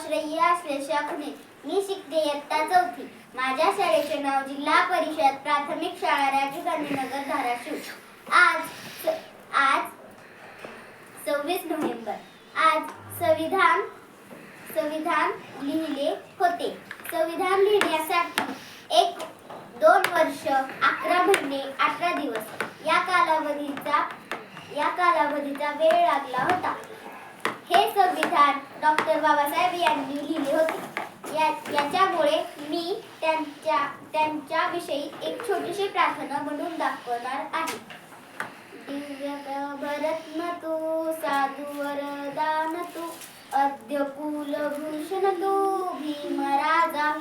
श्रेय असल्याच्या खुणे मी शिकते इयत्ता 4थी. माझ्या शाळेचे नाव जिल्हा परिषद प्राथमिक शाळा राजीव गांधी नगर धाराशिव. आज 26 नोव्हेंबर. आज संविधान लिहिले होते. संविधान लिहिण्यासाठी 2 वर्ष 11 महिने 18 दिवस या कालावधीचा वेळ लागला होता. हे संविधान डॉक्टर बाबासाहेब यांनी लिहिले होते. याच्यामुळे मी त्यांच्याविषयी एक छोटीशी प्रार्थना म्हणून दाखवणार आहे. दिव्य भरत्न तू साधु वरदान तू अद्य कुलभूषण तू भीमराजा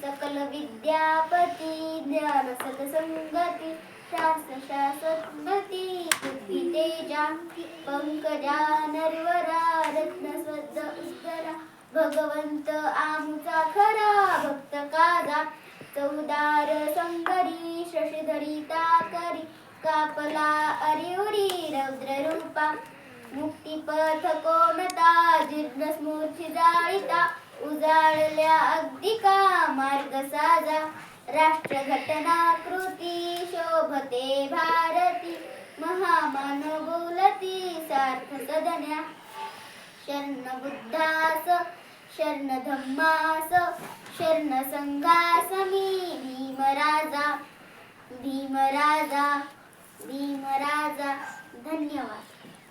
सकल विद्यापती ज्ञान सत्संगती शास्त्रशास्त्रमती बुद्धी तेजा पंकजा नरवरा रत्नस्वद उज्ज्वला भगवंत आमचा खरा भक्त काजा चौदार संगरी शशीधरिता करी कापला अरिउरी रौद्र रूपा मुक्तिपथ कोणता जीर्ण स्मूर्ती जाळिता उजाळल्या अगदिका मार्ग साजा राष्ट्रघटना कृती शोभते भारती महामान बोलती सार्थ सदन्या शरण बुद्धास शरण धम्मास शरण संघास मी भीमराजा. धन्यवाद.